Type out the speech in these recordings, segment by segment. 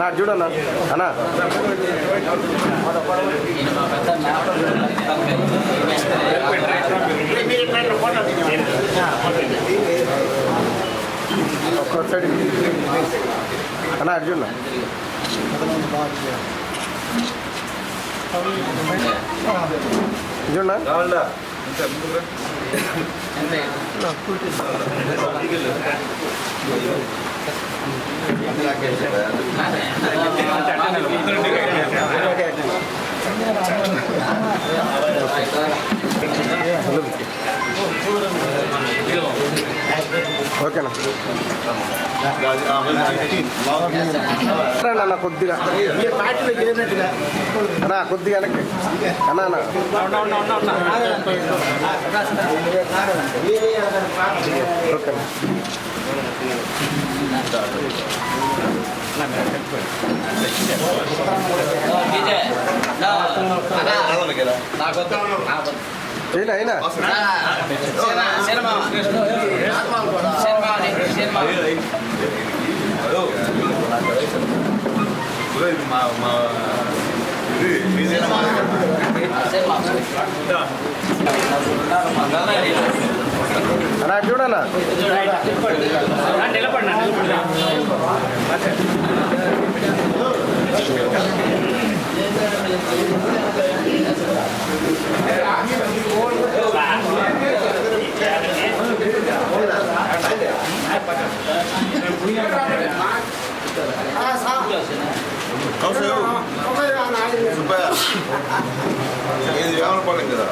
అన్నా చూడన్నా అన్నా ఒక్క సైడ్ అన్నా అర్జున్ చూడన్నా ఓకేనా అన్న కొద్దిగా అన్నా కొద్దిగా అన్నా అన్నా ఓకేనా అయినా అన్నా చూడన్నా ఇది వేమలపాలెం కదా.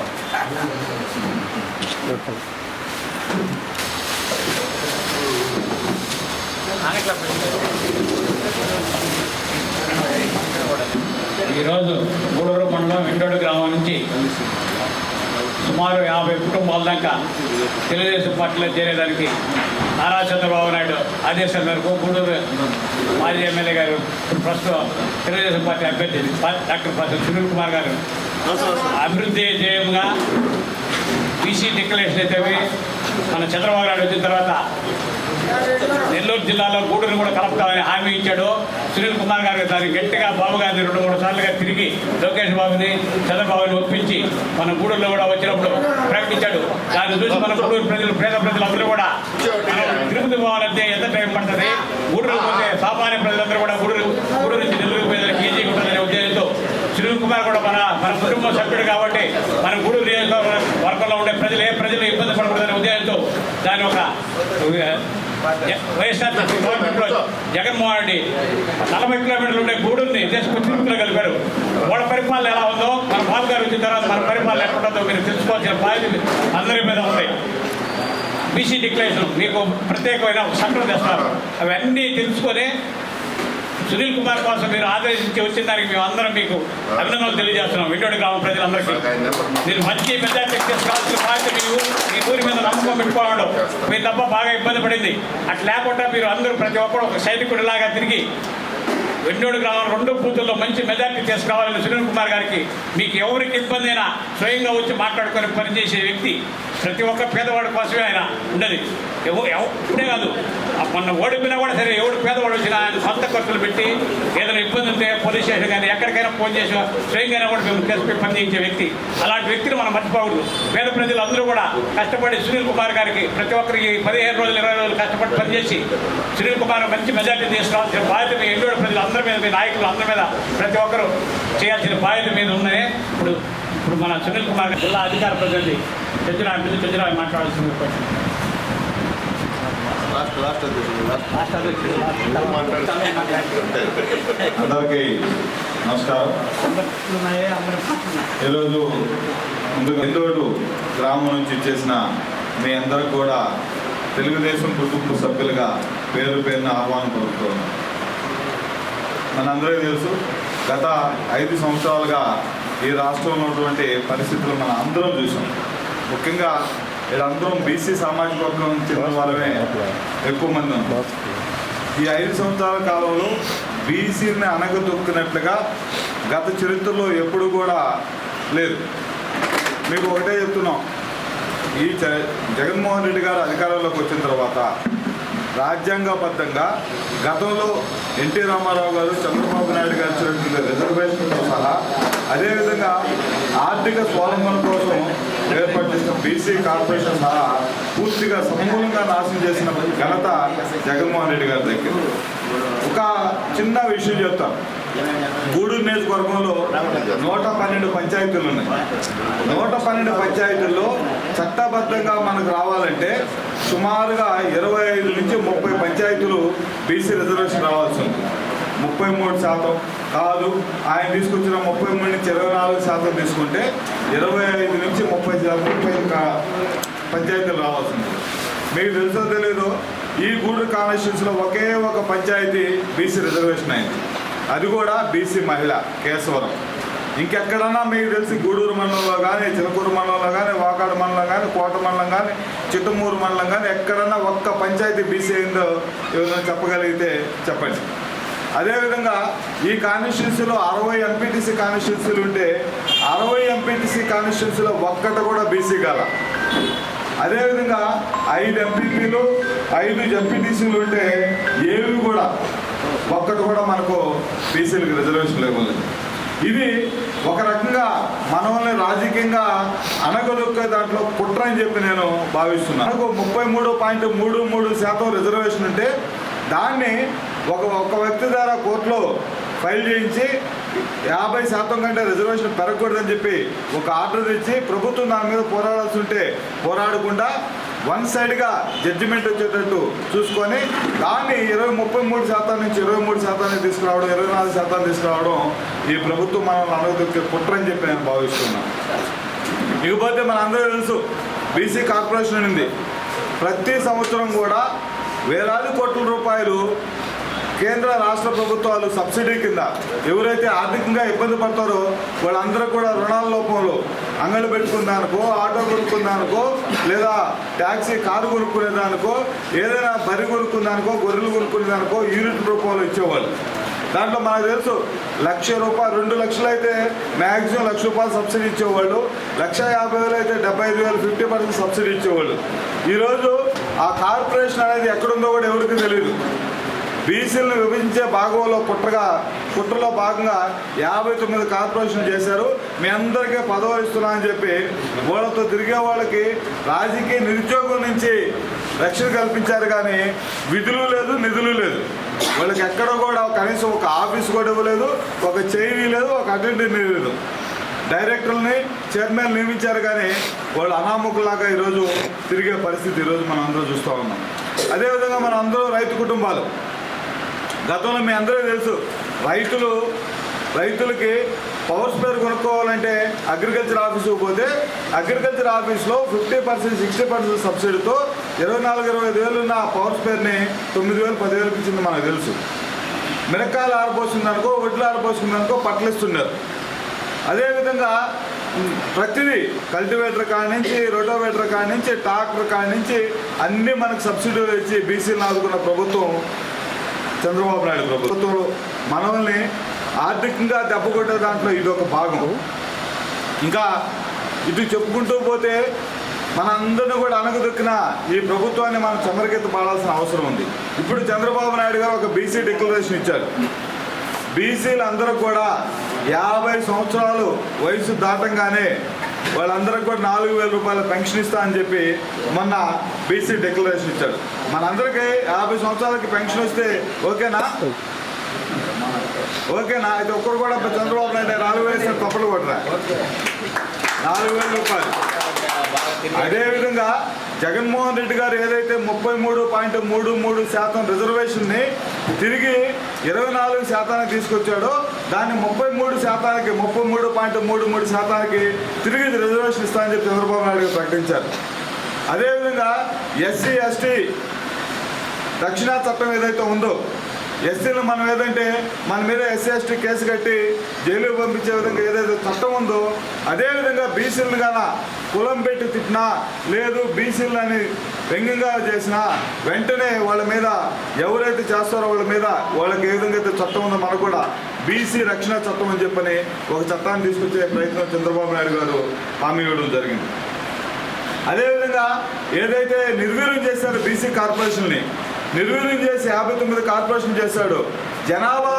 ఈరోజు గూడూరు మండలం వెంటోడు గ్రామం నుంచి సుమారు 50 కుటుంబాల దాకా తెలుగుదేశం పార్టీలో చేరేదానికి నారా చంద్రబాబు నాయుడు ఆదేశాల మేరకు గూడూరు మాజీ ఎమ్మెల్యే గారు ప్రస్తుతం తెలుగుదేశం పార్టీ అభ్యర్థి డాక్టర్ ప్రొఫెసర్ సునీల్ కుమార్ గారు అభివృద్ధి ధ్యేయంగా బీసీ డిక్లరేషన్ అయితే మన చంద్రబాబు నాయుడు వచ్చిన తర్వాత నెల్లూరు జిల్లాలో గూడూరు కూడా కలుపుతామని హామీ ఇచ్చాడు. సునీల్ కుమార్ గారు దాన్ని గట్టిగా బాబు గారిని 2-3 సార్లుగా తిరిగి లోకేష్ బాబుని చంద్రబాబుని ఒప్పించి మన గూడూరులో కూడా వచ్చినప్పుడు ప్రకటించాడు. దాన్ని చూసి మన గూడూరు ప్రజలు పేద ప్రజలందరూ కూడా తిరుపతి పోవాలంటే ఎంత టైం పడుతుంది, గూడూరు పోతే సామాన్య ప్రజలందరూ కూడా గూడూరు నుంచి నెల్లూరు ప్రజలకు ఈజీగా ఉంటుందనే ఉద్దేశంతో సునీల్ కుమార్ కూడా మన కుటుంబ సభ్యుడు కాబట్టి మన గూడూరు వర్గంలో ఉండే ప్రజలు ఇబ్బంది పడకూడదనే ఉద్దేశంతో దాని ఒక వైఎస్ఆర్సీపీ గవర్నమెంట్లో జగన్మోహన్ రెడ్డి 40 కిలోమీటర్లు ఉండే గూడూరుని తీసుకుని తిరుపతిలో కలిపారు. వాళ్ళ పరిపాలన ఎలా ఉందో మన బాబు గారు వచ్చిన తర్వాత మన పరిపాలన ఎక్కడుందో మీరు తెలుసుకోవాల్సిన బాధ్యత అందరి మీద ఉంది. బీసీ డిక్లరేషన్ మీకు ప్రత్యేకమైన సంఘటన తెస్తారు. అవన్నీ తెలుసుకొని సునీల్ కుమార్ కోసం మీరు ఆదేశించి వచ్చిన దానికి మేము అందరం మీకు అభినందనలు తెలియజేస్తున్నాం. వెంటోడు గ్రామ ప్రజలందరికీ మీరు మంచి మెజార్టీ తీసుకోవాల్సిన బాధ్యత మీ ఊరి మీద నమ్మకం పెట్టుకోవడం మీరు తప్ప బాగా ఇబ్బంది పడింది. అట్లా లేకుండా మీరు అందరూ ప్రతి ఒక్కరు ఒక సైనికుడిలాగా తిరిగి వెంటోడు గ్రామం 2 బూతుల్లో మంచి మెజార్టీ తీసుకురావాలని సునీల్ కుమార్ గారికి మీకు ఎవరికి ఇబ్బంది అయినా స్వయంగా వచ్చి మాట్లాడుకొని పనిచేసే వ్యక్తి. ప్రతి ఒక్క పేదవాడి కోసమే ఆయన ఉండదు. ఇప్పుడే కాదు, మొన్న ఓడిపోయినా కూడా సరే ఎవడు పేదవాడు వచ్చినా ఆయన సొంత ఖర్చులు పెట్టి ఏదైనా ఇబ్బంది ఉంటే పోలీస్ స్టేషన్ కానీ ఎక్కడికైనా ఫోన్ చేసి స్వయంగా కూడా మేము కలిసి పనిచేసే వ్యక్తి. అలాంటి వ్యక్తిని మనం మర్చిపోకూడదు. పేద ప్రజలు అందరూ కూడా కష్టపడి సునీల్ కుమార్ గారికి ప్రతి ఒక్కరికి 15 రోజులు 20 రోజులు కష్టపడి పనిచేసి సునీల్ కుమార్ మంచి మెజార్టీ తీసుకురావాల్సిన బాధ్యత మీ ఎండోడు ప్రజలు అందరి మీద, మీ నాయకులు అందరి మీద ప్రతి ఒక్కరూ చేయాల్సిన బాధ్యత మీద ఉన్నాయి. ఇప్పుడు మన సునీల్ కుమార్ జిల్లా అధికార ప్రతినిధి చంద్రరావు మాట్లాడాల్సింది. అందరికీ నమస్కారం. ఈరోజు ముందుగా ఎండోడు గ్రామం నుంచి చేసిన మీ అందరికి కూడా తెలుగుదేశం కుటుంబ సభ్యులుగా పేరున ఆహ్వానం పలుకుతున్నాం. మనందరికీ తెలుసు, గత 5 సంవత్సరాలుగా ఈ రాష్ట్రంలో ఉన్నటువంటి పరిస్థితులు మనం అందరం చూసాం. ముఖ్యంగా వీళ్ళందరం బీసీ సామాజిక వర్గం చెందిన వాళ్ళమే ఎక్కువ మంది ఉన్నారు. ఈ 5 సంవత్సరాల కాలంలో బీసీని అణగదొక్కినట్లుగా గత చరిత్రలో ఎప్పుడు కూడా లేదు. మీకు ఒకటే చెప్తున్నాం, ఈ జగన్మోహన్ రెడ్డి గారు అధికారంలోకి వచ్చిన తర్వాత రాజ్యాంగబద్ధంగా గతంలో ఎన్టీ రామారావు గారు, చంద్రబాబు నాయుడు గారు ఇచ్చినటువంటి రిజర్వేషన్తో సహా, అదేవిధంగా ఆర్థిక స్వావలంబన కోసం ఏర్పాటు చేసిన బీసీ కార్పొరేషన్ సహా పూర్తిగా సమూలంగా నాశనం చేసిన ఘనత జగన్మోహన్ రెడ్డి గారి దగ్గర. ఒక చిన్న విషయం చెప్తాను. గూడూరు నియోజకవర్గంలో 112 పంచాయతీలు ఉన్నాయి. 112 పంచాయతీల్లో చట్టబద్ధంగా మనకు రావాలంటే సుమారుగా 25 నుంచి 30 పంచాయతీలు బీసీ రిజర్వేషన్ రావాల్సి ఉంది. 33% కాదు, ఆయన తీసుకొచ్చిన 33 నుంచి 24% తీసుకుంటే 25 నుంచి 30 పంచాయతీలు రావాల్సి ఉంది. మీకు తెలుసో తెలీదు, ఈ గూడూరు కాన్స్టిట్యూన్సీలో ఒకే ఒక పంచాయతీ బీసీ రిజర్వేషన్ అయింది. అది కూడా బీసీ మహిళ కేశవరం. ఇంకెక్కడన్నా మీకు తెలిసి గూడూరు మండలంలో కానీ, చిలకూరు మండలంలో కానీ, వాకాడు మండలం కానీ, కోట మండలం కానీ, చిట్టమూరు మండలం కానీ ఎక్కడన్నా ఒక్క పంచాయతీ బీసీ అయిందో ఏదైనా చెప్పగలిగితే చెప్పండి. అదేవిధంగా ఈ కాన్స్టిట్యూన్సీలో 60 ఎంపీటీసీ కాన్స్టిట్యూన్సీలు ఉంటే 60 ఎంపీటీసీ కాన్స్టిట్యూన్సీలో ఒక్కటి కూడా బీసీ కాల. అదేవిధంగా 5 ఎంపీపీలు 5 ఎంపీటీసీలు ఉంటే ఏవి కూడా ఒక్కటి కూడా మనకు బీసీలకు రిజర్వేషన్ లేవు. ఇది ఒక రకంగా మనల్ని రాజకీయంగా అనగదొక్కే దాంట్లో కుట్ర అని చెప్పి నేను భావిస్తున్నాను. మనకు 33.33% రిజర్వేషన్ ఉంటే దాన్ని ఒక వ్యక్తి ద్వారా కోర్టులో ఫైల్ చేయించి 50% కంటే రిజర్వేషన్ పెరగకూడదని చెప్పి ఒక ఆర్డర్ తెచ్చి ప్రభుత్వం దాని మీద పోరాడాల్సి ఉంటే పోరాడకుండా వన్ సైడ్గా జడ్జిమెంట్ వచ్చేటట్టు చూసుకొని దాన్ని 33% నుంచి 23% తీసుకురావడం, 24% తీసుకురావడం ఈ ప్రభుత్వం మనల్ని అనగదొక్కే కుట్ర అని చెప్పి నేను భావిస్తున్నాను. ఇకపోతే మన అందరూ తెలుసు, బీసీ కార్పొరేషన్ ఉంది. ప్రతి సంవత్సరం కూడా వేలాది కోట్ల రూపాయలు కేంద్ర రాష్ట్ర ప్రభుత్వాలు సబ్సిడీ కింద ఎవరైతే ఆర్థికంగా ఇబ్బంది పడతారో వాళ్ళందరూ కూడా రుణాల లోపంలో అంగళ్ళు పెట్టుకునేదానికో, ఆటో కొనుక్కునేదానికో, లేదా ట్యాక్సీ కారు కొనుక్కునేదానికో, ఏదైనా బరి కొనుక్కునేదానికో, గొర్రెలు కొనుక్కునేదానికో యూనిట్ రూపంలో ఇచ్చేవాళ్ళు. దాంట్లో మనకు తెలుసు 1,00,000 రూపాయలు, 2 లక్షలు అయితే మ్యాక్సిమం 1,00,000 రూపాయలు సబ్సిడీ ఇచ్చేవాళ్ళు. 1,50,000 అయితే 75,000 50% సబ్సిడీ ఇచ్చేవాళ్ళు. ఈరోజు ఆ కార్పొరేషన్ అనేది ఎక్కడుందో కూడా ఎవరికి తెలియదు. బీసీలను విభజించే భాగంలో కుట్రలో భాగంగా 59 కార్పొరేషన్ చేశారు. మీ అందరికీ పదవులు ఇస్తున్నా అని చెప్పి వాళ్ళతో తిరిగే వాళ్ళకి రాజకీయ నిరుద్యోగం నుంచి రక్షణ కల్పించారు, కానీ విధులు లేదు, నిధులు లేదు. వాళ్ళకి ఎక్కడ కూడా కనీసం ఒక ఆఫీస్ కూడా ఇవ్వలేదు, ఒక చైరీ లేదు, ఒక అటెండెంట్ లేదు. డైరెక్టర్ని, చైర్మన్ నియమించారు, కానీ వాళ్ళు అనామకులాగా ఈరోజు తిరిగే పరిస్థితి ఈరోజు మనం అందరూ చూస్తూ ఉన్నాం. అదేవిధంగా మనం అందరూ రైతు కుటుంబాలు. గతంలో మీ అందరూ తెలుసు, రైతులకి పవర్ స్పేర్ కొనుక్కోవాలంటే అగ్రికల్చర్ ఆఫీసుకు పోతే అగ్రికల్చర్ ఆఫీస్లో 50% 60% సబ్సిడీతో 24-25 వేలు ఉన్న పవర్ స్పేర్ని 9,000 10,000 ఇచ్చింది మనకు తెలుసు. మిరకాయలు ఆరబోసిందనుకో, వడ్లు ఆరబోసిందనుకో పట్లిస్తున్నారు. అదేవిధంగా ప్రతిదీ కల్టివేటర్ కాడి నుంచి, రోటోవేటర్ కాడి నుంచి, ట్రాక్టర్ కాడి నుంచి అన్నీ మనకు సబ్సిడీలు ఇచ్చి బీసీలను ఆదుకున్న ప్రభుత్వం చంద్రబాబు నాయుడు ప్రభుత్వం. మనల్ని ఆర్థికంగా దెబ్బకొట్టే దాంట్లో ఇది ఒక భాగం. ఇంకా ఇటు చెప్పుకుంటూ పోతే మనందరినీ కూడా అనగదొక్కిన ఈ ప్రభుత్వాన్ని మనం చెమరకెత్తి పడాల్సిన అవసరం ఉంది. ఇప్పుడు చంద్రబాబు నాయుడు గారు ఒక బీసీ డిక్లరేషన్ ఇచ్చారు. బీసీలు అందరూ కూడా 50 సంవత్సరాలు వయసు దాటంగానే వాళ్ళందరికీ కూడా 4,000 రూపాయల పెన్షన్ ఇస్తా అని చెప్పి మొన్న బీసీ డిక్లరేషన్ ఇచ్చాడు. మనందరికీ 50 సంవత్సరాలకి పెన్షన్ వస్తే ఓకేనా? అయితే ఒక్కరు కూడా చంద్రబాబు నాయుడు 4,000 ఇస్తే తప్పలు కొట్టరా? 4,000 రూపాయలు. అదేవిధంగా జగన్మోహన్ రెడ్డి గారు ఏదైతే 33.33% రిజర్వేషన్ని తిరిగి 24% తీసుకొచ్చాడో దాన్ని 33%, 33.33% తిరిగి రిజర్వేషన్ ఇస్తామని చెప్పి చంద్రబాబు నాయుడు గారు ప్రకటించారు. అదేవిధంగా ఎస్సీ ఎస్టీ రక్షణ చట్టం ఏదైతే ఉందో, ఎస్సీలు మనం ఏదంటే మన మీద ఎస్సీ ఎస్టీ కేసు కట్టి జైలుకు పంపించే విధంగా ఏదైతే చట్టం ఉందో, అదేవిధంగా బీసీలను కానీ కులం పెట్టి తిట్టినా లేదు బీసీలని వ్యంగ్యంగా చేసినా వెంటనే వాళ్ళ మీద ఎవరైతే చేస్తారో వాళ్ళకి ఏ విధంగా అయితే చట్టం ఉందో మనకు కూడా బీసీ రక్షణ చట్టం అని చెప్పని ఒక చట్టాన్ని తీసుకొచ్చే ప్రయత్నం చంద్రబాబు నాయుడు గారు హామీ ఇవ్వడం జరిగింది. అదేవిధంగా ఏదైతే నిర్వీర్యం చేశారో బీసీ కార్పొరేషన్ని నిర్వీర్యం చేసి 59 కార్పొరేషన్ చేశాడు. జనాభా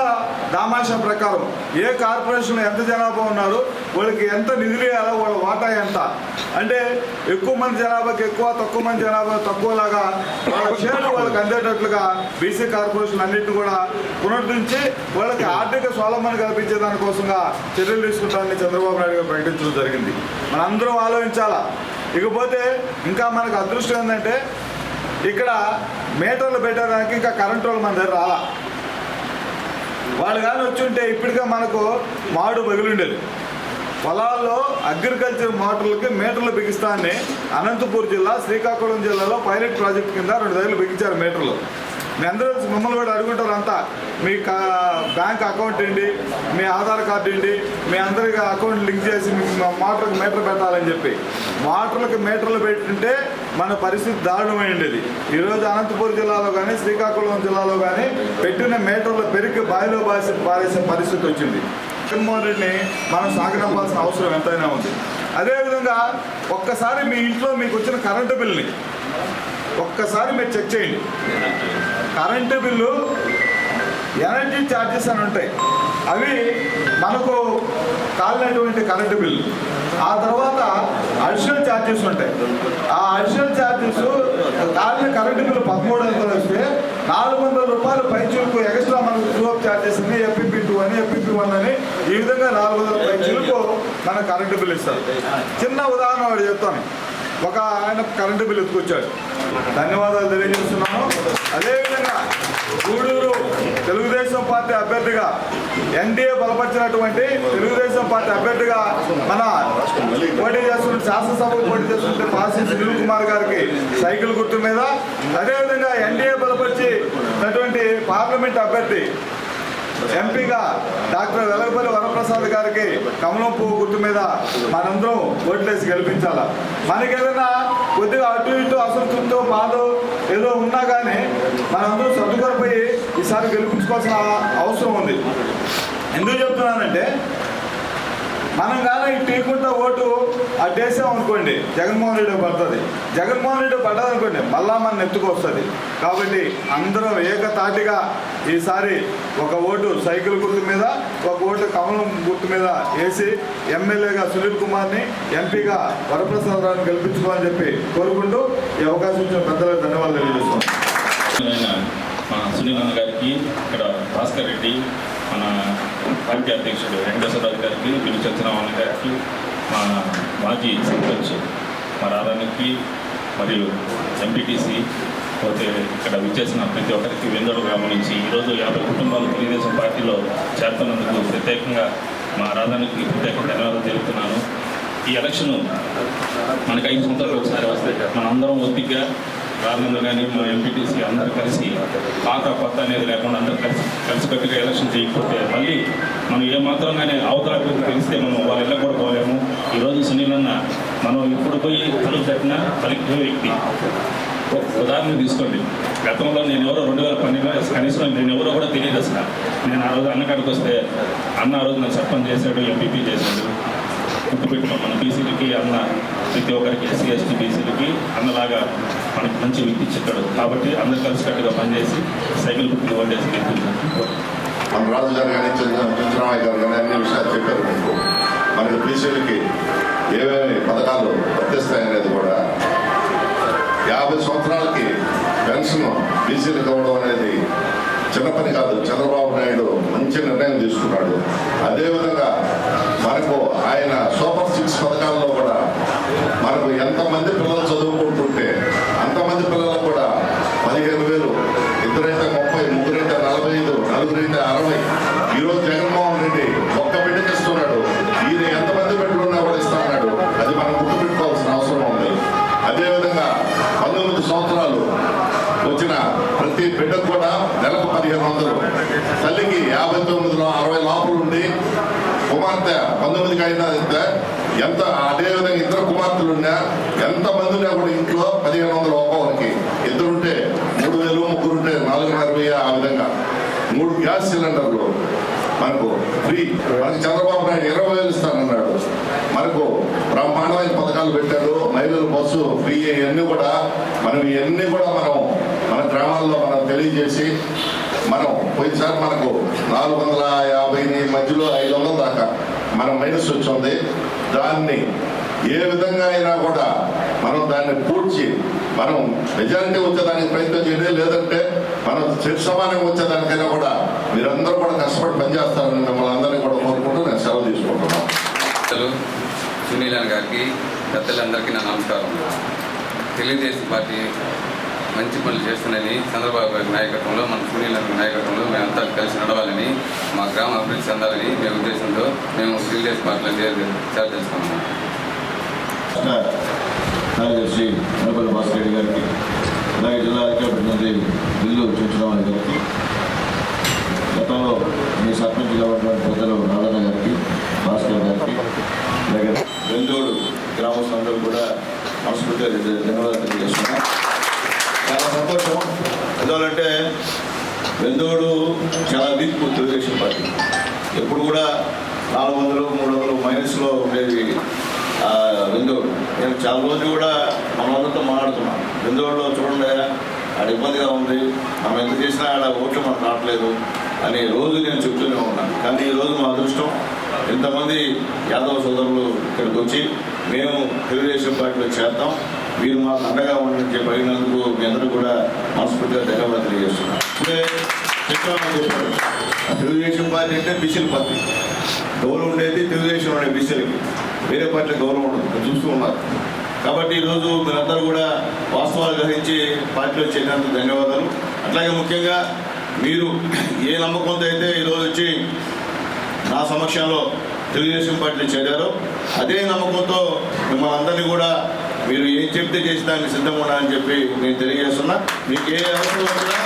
దామాషా ప్రకారం ఏ కార్పొరేషన్లో ఎంత జనాభా ఉన్నారు, వాళ్ళకి ఎంత నిధులు ఇవ్వాలో, వాళ్ళ వాటా ఎంత అంటే ఎక్కువ మంది జనాభాకి ఎక్కువ, తక్కువ మంది జనాభా తక్కువలాగా వాళ్ళ షేర్లు వాళ్ళకి అందేటట్లుగా బీసీ కార్పొరేషన్ అన్నింటిని కూడా పునరుద్ధరించి వాళ్ళకి ఆర్థిక స్వావలంబన కల్పించే దానికోసంగా చర్యలు తీసుకుంటామని చంద్రబాబు నాయుడు గారు ప్రకటించడం జరిగింది. మనందరం ఆలోచించాలా. ఇకపోతే ఇంకా మనకు అదృష్టం ఏంటంటే ఇక్కడ మీటర్లు పెట్టడానికి ఇంకా కరెంటు వాళ్ళు మన దగ్గర రాలా. వాళ్ళు కానీ వచ్చి ఉంటే ఇప్పటికే మనకు మాడు పగిలిండేది. పొలాల్లో అగ్రికల్చర్ మోటార్లకి మీటర్లు బిగిస్తాన్ని అనంతపూర్ జిల్లా, శ్రీకాకుళం జిల్లాలో పైలట్ ప్రాజెక్ట్ కింద 2 దగ్గర బిగించారు మీటర్లు. మీ అందరూ మిమ్మల్ని కూడా అడుగుంటారు అంతా, మీ బ్యాంక్ అకౌంట్ ఏంటి, మీ ఆధార్ కార్డు ఏంటి, మీ అందరికి అకౌంట్ లింక్ చేసి మీకు మోటార్కి మీటర్ పెట్టాలని చెప్పి. మోటార్లకు మీటర్లు పెట్టింటే మన పరిస్థితి దారుణమైండేది. ఈరోజు అనంతపురం జిల్లాలో కానీ, శ్రీకాకుళం జిల్లాలో కానీ పెట్టిన మీటర్లు పెరిగి బావిలో పారేసే పరిస్థితి వచ్చింది. జగన్మోహన్ రెడ్డిని మనం సాగనంపాల్సిన అవసరం ఎంతైనా ఉంది. అదేవిధంగా ఒక్కసారి మీ ఇంట్లో మీకు వచ్చిన కరెంటు బిల్ని ఒక్కసారి మీరు చెక్ చేయండి. కరెంటు బిల్లు ఎనర్జీ ఛార్జెస్ అని ఉంటాయి, అవి మనకు కాలినటువంటి కరెంటు బిల్లు. ఆ తర్వాత అడిషనల్ ఛార్జెస్ ఉంటాయి. ఆ అడిషనల్ ఛార్జెస్ కాలిన కరెంటు బిల్లు 1300 వస్తే 400 రూపాయలు పైచులకు ఎక్స్ట్రా మనకు ట్రూ-అప్ ఛార్జెస్ అని, FPP2 అని, FPP1 అని, ఈ విధంగా 400 పైచులకు మన కరెంటు బిల్లు ఇస్తారు. చిన్న ఉదాహరణ వాడు చెప్తాను. ఒక ఆయన కరెంటు బిల్లు ఎత్తుకొచ్చాడు, ధన్యవాదాలు తెలియజేస్తున్నాను. అదేవిధంగా గూడూరు తెలుగుదేశం పార్టీ అభ్యర్థిగా, ఎన్డీఏ బలపరిచినటువంటి తెలుగుదేశం పార్టీ అభ్యర్థిగా మన పోటీ చేస్తున్న శాసనసభకు పోటీ చేస్తుంటే పాసి సునీల్ కుమార్ గారికి సైకిల్ గుర్తు మీద, అదేవిధంగా ఎన్డీఏ బలపరిచినటువంటి పార్లమెంట్ అభ్యర్థి ఎంపీగా డాక్టర్ వెలగపల్లి వరప్రసాద్ గారికి కమలం పువ్వు గుర్తు మీద మనందరం ఓట్లేసి గెలిపించాలా. మనకేదైనా కొద్దిగా అటు ఇటు అసంతృప్తో బాధో ఏదో ఉన్నా కానీ మనందరం సర్దుకొనిపోయి ఈసారి గెలిపించుకోవాల్సిన అవసరం ఉంది. ఎందుకు చెప్తున్నానంటే మనం కానీ టీకుంటా ఓటు అడ్డేసాం అనుకోండి, జగన్మోహన్ రెడ్డి పడుతుంది. జగన్మోహన్ రెడ్డి పడ్డదనుకోండి, మళ్ళా మన ఎత్తుకొస్తుంది. కాబట్టి అందరం ఏకతాటిగా ఈసారి ఒక ఓటు సైకిల్ గుర్తు మీద, ఒక ఓటు కమలం గుర్తు మీద వేసి ఎమ్మెల్యేగా సునీల్ కుమార్ని, ఎంపీగా వరప్రసాద్ రావుని గెలిపించుకోవాలని చెప్పి కోరుకుంటూ ఈ అవకాశం ఇచ్చిన పెద్దలకు ధన్యవాదాలు తెలియజేస్తున్నాం. మన సునీల్ అన్న గారికి, ఇక్కడ భాస్కర్ రెడ్డి, మన పార్టీ అధ్యక్షుడు వెంకటేశ్వరరావు గారికి, పిలిచంచరామన్న గారికి, మా మాజీ సర్పంచ్ మా రాధానికి, మరియు ఎంపీటీసీ, పోతే ఇక్కడ విచ్చేసిన ప్రతి ఒక్కరికి వెందడు గ్రామం నుంచి ఈరోజు 50 కుటుంబాలు తెలుగుదేశం పార్టీలో చేరుతున్నందుకు ప్రత్యేకంగా మా రాధానికి ప్రత్యేకంగా ధన్యవాదాలు తెలుపుతున్నాను. ఈ ఎలక్షన్ మనకు 5 సంవత్సరాలు ఒకసారి వస్తే మనందరం ఒత్తిగా రాజేంద్ర కానీ మా ఎంపీటీసీ అందరూ కలిసి పాత కొత్త అనేది లేకుండా అందరూ కలిసికట్టుగా ఎలక్షన్ చేయకపోతే మళ్ళీ మనం ఏమాత్రం కానీ అవతల తెలిస్తే మనం వాళ్ళ ఇళ్ళ కూడా పోలేము. ఈరోజు సునీల్ అన్న మనం ఇప్పుడు పోయి తలుపు తట్టిన పలికి వ్యక్తి. ఉదాహరణ తీసుకోండి, గతంలో నేను ఎవరో 2012 కనీసం నేను ఎవరో కూడా తెలియదు అసలు. నేను ఆ రోజు అన్నకాడికి వస్తే అన్న ఆ రోజు నన్ను సర్పంచ్ చేశాడు, ఎంపీపీ చేశాడు. గుర్తుపెట్టుకున్నాం, మన బీసీలకి అన్న ప్రతి ఒక్కరికి, ఎస్సీ ఎస్టీ బీసీలకి అన్నలాగా మనకు మంచి వ్యక్తి చెప్పాడు. కాబట్టి అందరు కలిసికట్టుగా పనిచేసి సైకిల్ గుర్తులు ఓటేసి మన రాజు గారు కానీ చంద్రరామయ్య గారు కానీ అన్ని విషయాలు చెప్పారు. మీకు మనకి బీసీలకి ఏమేమి పథకాలు వర్తిస్తాయనేది కూడా 50 సంవత్సరాలకి పెన్షన్ బీసీలకు ఇవ్వడం అనేది చిన్న పని కాదు. చంద్రబాబు నాయుడు మంచి నిర్ణయం తీసుకున్నాడు. అదేవిధంగా మనకు ఆయన సూపర్ 6 పథకాల్లో కూడా మనకు ఎంతమంది పిల్లలు చదువుకుంటుంటే అంతమంది పిల్లలకు కూడా 15,000, ఇద్దరైతే 30, ముగ్గురైతే 45, నలుగురైతే 60. ఈరోజు జగన్మోహన్ రెడ్డి ఒక్క బిడ్డకి ఇస్తున్నాడు. ఈయన ఎంతమంది బిడ్డలు ఉన్నా కూడా ఇస్తున్నాడు. అది మనం గుర్తుపెట్టుకోవాల్సిన అవసరం ఉంది. అదేవిధంగా 19 సంవత్సరాలు వచ్చిన ప్రతి బిడ్డకు కూడా నెలకు 1,500, తల్లికి 59, 60 లోపల ఉండి కుమార్తె 19కి అయినా ఎంత, అదేవిధంగా ఇద్దరు కుమార్తెలు ఉన్నా ఎంతమంది ఉన్నా కూడా ఇంట్లో 1,500 ఒక్కొక్కరికి. ఇద్దరుంటే 3,000, ముగ్గురుంటే 4,500. ఆ విధంగా 3 గ్యాస్ సిలిండర్లు మనకు ఫ్రీ. మనకి చంద్రబాబు నాయుడు 20,000 ఇస్తానన్నాడు. మనకు బ్రహ్మాండమైన పథకాలు పెట్టాడు. మహిళల బస్సు ఫ్రీ. ఇవన్నీ కూడా మనం గ్రామాల్లో మనం తెలియజేసి మనం పోయినసారి మనకు 450 మధ్యలో 500 దాకా మనం మైనస్ వచ్చింది. దాన్ని ఏ విధంగా అయినా కూడా మనం దాన్ని పూడ్చి మనం మెజారిటీ వచ్చేదానికి ప్రయత్నం చేయాలి. లేదంటే మనం సమానంగా వచ్చేదానికైనా కూడా మీరందరూ కూడా కష్టపడి పనిచేస్తారని మిమ్మల్ని అందరినీ కూడా కోరుకుంటూ నేను సెలవు తీసుకుంటున్నాను. సునీల్ గారికి పెద్దలందరికీ నా నమస్కారం. తెలుగుదేశం పార్టీ మంచి పనులు చేస్తుందని చంద్రబాబు గారి నాయకత్వంలో, మన సునీల్ నాయకత్వంలో మేమంతా కలిసి నడవాలని, మా గ్రామ అభివృద్ధి చెందాలని మేము ఉద్దేశంతో మేము తెలుగుదేశం పార్టీలో చేరుతున్నాము. కార్యదర్శి నరపల్లి భాస్కర్ రెడ్డి గారికి, అలాగే జిల్లా అధికార ప్రతినిధి బిల్లు చూచరామయ్య గారికి, గతంలో మీ సర్పంచ్గా ఉన్నటువంటి పెద్దలు నారాయణ గారికి, భాస్కర్ గారికి, అలాగే వెందోడు గ్రామస్తులందరూ కూడా మనస్ఫూర్తిగా ధన్యవాదాలు తెలియజేస్తున్నాం. చాలా సంతోషం. ఎందుకంటే వెందోడు చాలా వీక్ తెలుగుదేశం పార్టీ. ఎప్పుడు కూడా 400, 300 మైనస్లో ఉండేది వెందోడు. నేను చాలా రోజులు కూడా మనతో మాట్లాడుతున్నాను. వెందోడులో చూడండి ఆడ ఇబ్బందిగా ఉంది, మనం ఎంత చేసినా ఆడ ఓట్లు మనకు రావట్లేదు అని రోజు నేను చెప్తూనే ఉన్నాను. కానీ ఈరోజు మా అదృష్టం, ఇంతమంది యాదవ సోదరులు ఇక్కడికి వచ్చి మేము తెలుగుదేశం పార్టీలో చేద్దాం, మీరు మాకు అండగా ఉండని చెప్పి అడిగినందుకు మీ అందరూ కూడా మనస్ఫూర్తిగా ధన్యవాదాలు తెలియజేస్తున్నాం. ఇప్పుడే చెప్పామని చెప్పారు, తెలుగుదేశం పార్టీ అంటే బీసీల పార్టీ. గౌరవం ఉండేది తెలుగుదేశం ఉండే బీసీలకి, వేరే పార్టీలకు గౌరవం ఉండదు, చూస్తూ ఉన్నారు. కాబట్టి ఈరోజు మీరందరూ కూడా వాస్తవాలు గ్రహించి పార్టీలో చేరినందుకు ధన్యవాదాలు. అట్లాగే ముఖ్యంగా మీరు ఏ నమ్మకంతో అయితే ఈరోజు వచ్చి నా సమక్షంలో తెలుగుదేశం పార్టీలో చేరారో అదే నమ్మకంతో మిమ్మల్ని అందరినీ కూడా మీరు ఏం చెప్తే చేసి దాన్ని సిద్ధంగా ఉండాలని చెప్పి నేను తెలియజేస్తున్నా. మీకు ఏ అవసరం వచ్చినా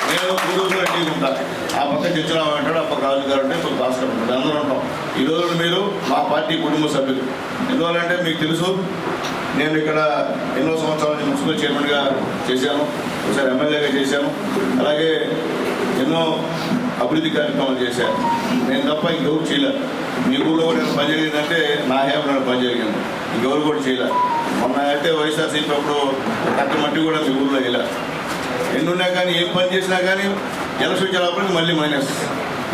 నేను గురువుగా రెడ్డి ఉంటాను. ఆ పక్క చర్చరావు అంటాడు, ఆ పక్క రాజు గారు అంటే ఇప్పుడు భాస్కర్ ఉంటాడు, అందరూ ఉంటాం. ఈరోజు మీరు మా పార్టీ కుటుంబ సభ్యులు. ఎందువల్లంటే మీకు తెలుసు, నేను ఇక్కడ ఎన్నో సంవత్సరాల నుంచి మున్సిపల్ చైర్మన్గా చేశాను, ఒకసారి ఎమ్మెల్యేగా చేశాను, అలాగే ఎన్నో అభివృద్ధి కార్యక్రమాలు చేశాను. నేను తప్ప ఇంకెవరు చేయలేదు. మీ ఊళ్ళో కూడా నేను పని జరిగిందంటే నా హయాంలో పని జరిగింది, ఇంకెవరు కూడా చేయలేదు. మొన్న అయితే వైఎస్ఆర్సీపీ అప్పుడు కట్ట మట్టి కూడా మీ ఊళ్ళో వేయలే. ఎన్నున్నా కానీ ఏం పని చేసినా కానీ ఎలక్షన్ వచ్చేటప్పటికి మళ్ళీ మైనస్.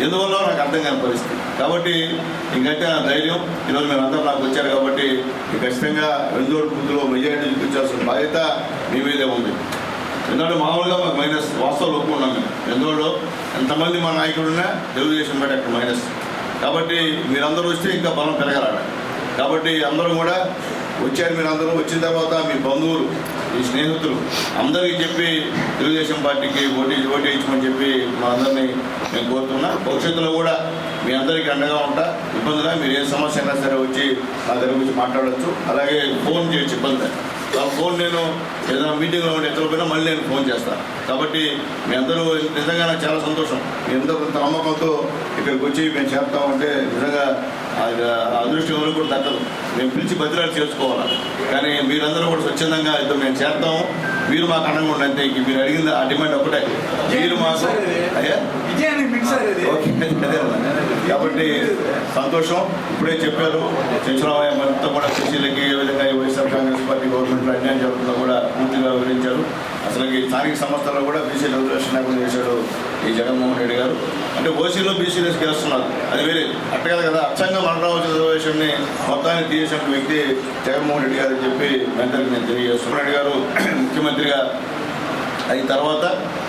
ఎందువల్ల నాకు అర్థం కాని పరిస్థితి. కాబట్టి ఇంకంటే నా ధైర్యం, ఈరోజు మీరు అందరూ నాకు వచ్చారు కాబట్టి ఖచ్చితంగా వెందోడు బూత్లో మెజారిటీ చూపించాల్సిన బాధ్యత మీ మీదే ఉంది. ఎందుకంటే మామూలుగా మాకు మైనస్ వాస్తవాలు ఒప్పుకున్నాం. మేము వెందోడులో ఎంతమంది మా నాయకుడు ఉన్నా తెలుగుదేశం పార్టీ అక్కడ మైనస్. కాబట్టి మీరందరూ వస్తే ఇంకా బలం పెరగరాడు. కాబట్టి అందరూ కూడా వచ్చారు. మీరు అందరూ వచ్చిన తర్వాత మీ బంధువులు, మీ స్నేహితులు అందరికీ చెప్పి తెలుగుదేశం పార్టీకి ఓటు ఇచ్చమని చెప్పి మా అందరినీ నేను కోరుతున్నా. భవిష్యత్తులో కూడా మీ అందరికీ అండగా ఉంటా. ఇబ్బందిగా మీరు ఏ సమస్య అయినా సరే వచ్చి నా దగ్గర గురించి మాట్లాడవచ్చు. అలాగే ఫోన్ చేయొచ్చు ఇబ్బంది. ఆ ఫోన్ నేను ఏదైనా మీటింగ్లో ఉంటే ఎత్తకపోయినా మళ్ళీ నేను ఫోన్ చేస్తాను. కాబట్టి మీ అందరూ నిజంగా నాకు చాలా సంతోషం. మీ అందరూ ఇంత నమ్మకంతో ఇక్కడికి వచ్చి మేము చేస్తామంటే నిజంగా అదృష్టం ఎవరు కూడా దక్కదు. మేము పిలిచి బదిలాలు చేసుకోవాలి. కానీ మీరందరూ కూడా స్వచ్ఛందంగా ఇద్దరు మేము చేస్తాము, మీరు మాకు అండగా ఉండండి. ఇంక మీరు అడిగింది ఆ డిమాండ్ ఒకటే, మీరు మాకు అయ్యా ఓకే అదే. కాబట్టి సంతోషం. ఇప్పుడే చెప్పారు చంద్రబాబు మనతో కూడా బీసీలకి ఏ విధంగా వైఎస్ఆర్ కాంగ్రెస్ పార్టీ గవర్నమెంట్లో అన్యాయం జరుగుతుందో కూడా పూర్తిగా వివరించారు. అసలు ఈ స్థానిక సంస్థల్లో కూడా బీసీ రిజర్వేషన్ లేకుండా చేశాడు ఈ జగన్మోహన్ రెడ్డి గారు. అంటే ఓసీలో బీసీలెస్ గెలుస్తున్నారు, అది వేరే అట్ట కదా. అచ్చంగా మనరావు రిజర్వేషన్ని మొత్తాన్ని తీసేసిన వ్యక్తి జగన్మోహన్ రెడ్డి గారు అని చెప్పి అందరికీ నేను తెలియజేస్తున్నాను. రెడ్డి గారు ముఖ్యమంత్రిగా అయిన తర్వాత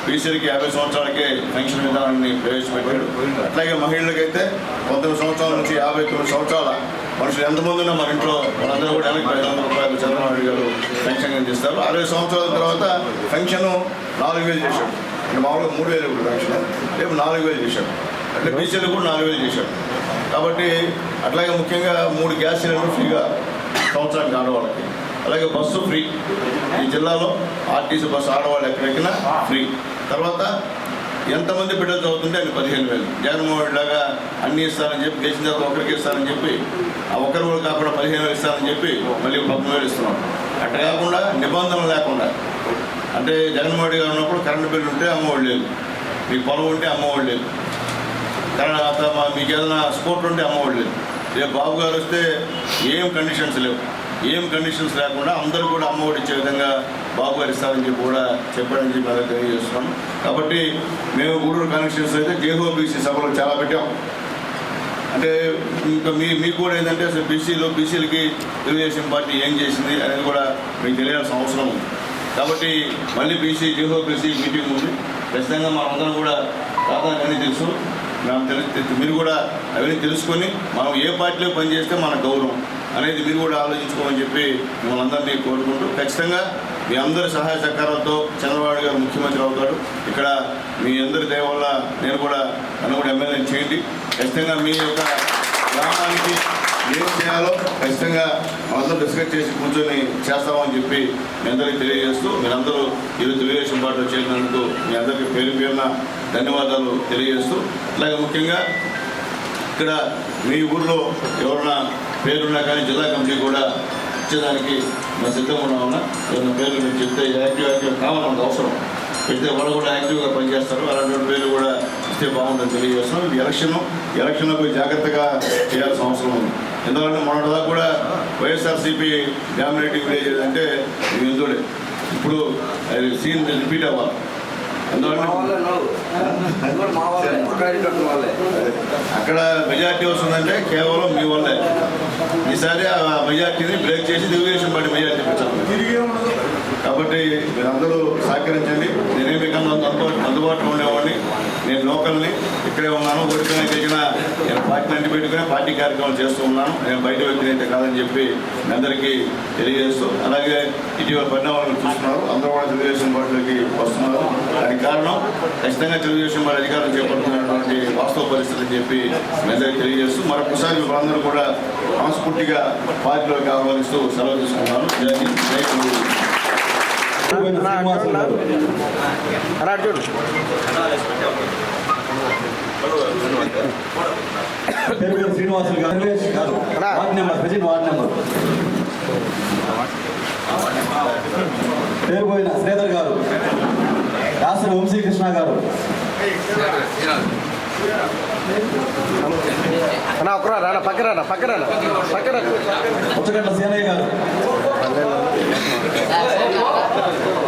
బీసీలకి 50 సంవత్సరాలకే పెన్షన్ విధానాన్ని ప్రవేశపెట్టాడు. అట్లాగే మహిళలకైతే 19 సంవత్సరాల నుంచి 59 సంవత్సరాల మనుషులు ఎంతమంది ఉన్నా మన ఇంట్లో వాళ్ళందరూ కూడా 500 రూపాయలు చంద్రబాబు నాయుడు గారు పెన్షన్ ఇస్తారు. 60 సంవత్సరాల తర్వాత పెన్షన్ 4000 చేశాడు. అంటే మామూలుగా 3000 ఇప్పుడు పెన్షన్, రేపు 4000 చేశాడు. అంటే బీసీలకు కూడా 4000 చేశాడు. కాబట్టి అట్లాగే ముఖ్యంగా 3 గ్యాస్ సిలిండర్లు ఫ్రీగా సంవత్సరానికి ఆడవాళ్ళకి. అలాగే బస్సు ఫ్రీ. ఈ జిల్లాలో ఆర్టీసీ బస్సు ఆడవాళ్ళు ఎక్కడెక్కినా ఫ్రీ. తర్వాత ఎంతమంది బిడ్డలు చదువుతుంటే ఆయన 15,000. జగన్మోహన్ రెడ్డి లాగా అన్నీ ఇస్తానని చెప్పి గెలిచిన తర్వాత ఒకరికి ఇస్తానని చెప్పి ఆ ఒక్కరు కూడా కాకుండా 15,000 ఇస్తానని చెప్పి మళ్ళీ 13,000 ఇస్తున్నాం. అట్లా కాకుండా నిబంధనలు లేకుండా, అంటే జగన్మోహన్ రెడ్డి గారు ఉన్నప్పుడు కరెంటు బిల్లు ఉంటే అమ్మఒడి లేదు, మీకు పొలం ఉంటే అమ్మఒడి లేదు, మీకు ఏదైనా స్పోర్ట్ ఉంటే అమ్మఒడి లేదు. రేపు బాబు గారు వస్తే ఏం కండిషన్స్ లేవు. ఏం కండిషన్స్ లేకుండా అందరూ కూడా అమ్మఒడి ఇచ్చే విధంగా బాబు గారు ఇస్తారని చెప్పి కూడా చెప్పాడని చెప్పి అలా తెలియజేస్తున్నాను. కాబట్టి మేము గూడూరు కాన్స్టిట్యూన్సీ అయితే జేహోబీసీ సభలు చాలా పెట్టాం. అంటే ఇంకా మీకు కూడా ఏంటంటే అసలు బీసీలకి తెలుగుదేశం పార్టీ ఏం చేసింది అనేది కూడా మీకు తెలియాల్సిన అవసరం ఉంది. కాబట్టి మళ్ళీ జేహోబీసీ మీటింగ్ ఉంది. ఖచ్చితంగా మనమందరం కూడా దాదాపు అన్నీ తెలుసు. మీరు కూడా అవన్నీ తెలుసుకొని మనం ఏ పార్టీలో పనిచేస్తే మన గౌరవం అనేది మీరు కూడా ఆలోచించుకోమని చెప్పి మిమ్మల్ని అందరినీ కోరుకుంటూ ఖచ్చితంగా మీ అందరి సహాయ సహకారాలతో చంద్రబాబు గారు ముఖ్యమంత్రి అవుతాడు. ఇక్కడ మీ అందరి దయ వల్ల నన్ను కూడా ఎమ్మెల్యే చేయండి. ఖచ్చితంగా మీ యొక్క గ్రామానికి ఏం చేయాలో ఖచ్చితంగా మనందరూ డిస్కస్ చేసి కూర్చొని చేస్తామని చెప్పి మీ అందరికీ తెలియజేస్తూ మీరందరూ ఈరోజు తెలుగుదేశం పార్టీలో చేరినందుకు మీ అందరికీ పేరున ధన్యవాదాలు తెలియజేస్తూ, అలాగే ముఖ్యంగా ఇక్కడ మీ ఊర్లో ఎవరైనా పేరున్నా కానీ జిల్లా కమిటీ కూడా ఇచ్చేదానికి మేము సిద్ధంగా ఉన్నామన్నా. ఏమైనా పేర్లు మీరు చెప్తే యాక్టివ్ కావాలి, మనకు అవసరం పెడితే వాళ్ళు కూడా యాక్టివ్గా పనిచేస్తారు. అలాంటి పేర్లు కూడా ఇస్తే బాగుంటుంది తెలియజేస్తున్నాం. ఎలక్షన్లో పోయి జాగ్రత్తగా చేయాల్సిన అవసరం ఉంది. ఎందుకంటే మొన్నటిదాకా కూడా వైఎస్ఆర్సీపీ డామినేటింగ్ విలేజ్ అంటే ఎందుడే ఇప్పుడు అది సీన్ రిపీట్ అవ్వాలి. అక్కడ మెజార్టీ వస్తుందంటే కేవలం మీ వల్లే. ఈసారి ఆ మెజార్టీని బ్రేక్ చేసి తెలుగుదేశం పార్టీ మెజార్టీ పెట్టాలి. కాబట్టి మీరందరూ సహకరించండి. నేనేమి అందుబాటులో ఉండేవాడిని. నేను లోకల్ని ఇక్కడే ఉన్నాను. ఓడిపోయిన గెలిచిన నేను పార్టీని అంటి పెట్టుకుని పార్టీ కార్యక్రమాలు చేస్తూ ఉన్నాను. నేను బయట వ్యక్తిని అయితే కాదని చెప్పి మీ అందరికీ తెలియజేస్తూ, అలాగే ఇటీవల పరిణామాలను చూస్తున్నారు. అందరూ కూడా తెలుగుదేశం పార్టీలోకి వస్తున్నారు. దానికి కారణం ఖచ్చితంగా తెలుగుదేశం పార్టీ అధికారం చేపడుతున్నటువంటి వాస్తవ పరిస్థితి అని చెప్పి మీ అందరికీ తెలియజేస్తూ మరొకసారి మీరందరూ కూడా మనస్ఫూర్తిగా పార్టీలోకి ఆహ్వానిస్తూ సెలవు తీసుకున్నాను. జై హింద్, జై తెలుగు. శ్రీనివాసులు గారు వార్డ్ నెంబర్ పేరుపోయిన శ్రీధర్ గారు, దాసరి వంశీకృష్ణ గారు, పుచ్చగడ్డ సీనయ్య గారు,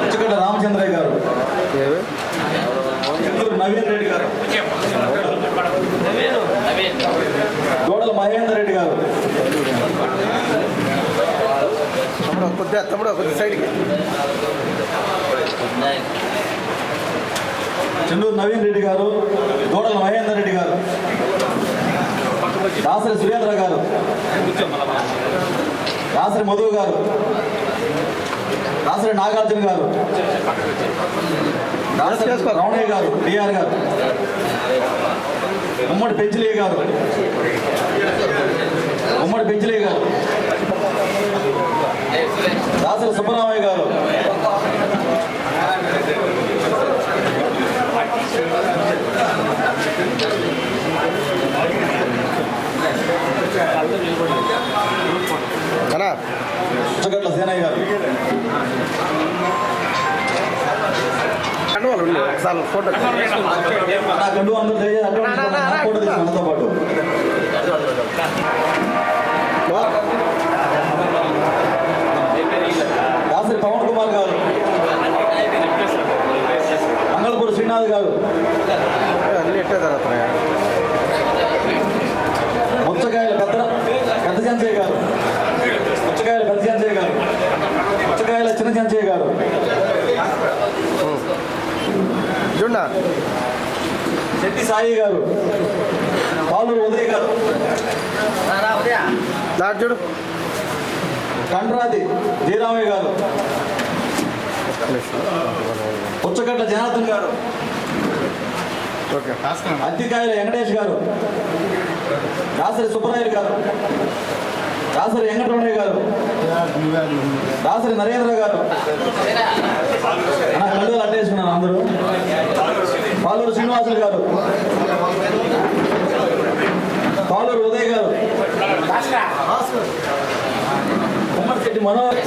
పుచ్చగడ్డ రామచంద్రయ్య గారు, నవీన్ రెడ్డి గారు, గోడల మహేందర్ రెడ్డి గారు, కొద్ది సైడ్కి చెన్నూరు నవీన్ రెడ్డి గారు, గోడల మహేందర్ రెడ్డి గారు, దాసరి సురేంద్ర గారు, దాసరి మధు గారు, దాసరి నాగార్జున గారు, దాసరి రమణయ్య గారు, డిఆర్ గారు, ఉమ్మడి పెంచలయ్య గారు, దాసరి సుబ్బరామయ్య గారు, పుచ్చగడ్డ సీనయ్య గారు, ఒకసారి ఫోటో నా కండు అందరూ ఫోటో తీసుకుని మనతో పాటు దాసరి పవన్ కుమార్ గారు, మంగళపూర్ శ్రీనాథ్ గారు, ముచ్చకాయల పెద్ద చంచయ్య గారు, పుచ్చకాయల చిన్న చంచయ్య గారు, శెట్టి సాయి గారు, పాలూరు ఉదయ్ గారు, చూడు కండ్రాది జయరామయ్య గారు, పుచ్చగడ్డ జనార్దన్ గారు, అత్తికాయల వెంకటేష్ గారు, దాసరి సుబ్బరాయుడు గారు, దాసరి వెంకటరమణయ్య గారు, దాసరి నరేంద్ర గారు, నా కళ్ళు అట్టేసుకున్నాను అందరూ, పాలూరు శ్రీనివాసులు గారు, పాలూరు ఉదయ్ గారు, ఉమ్మడి శెట్టి మనోహర్,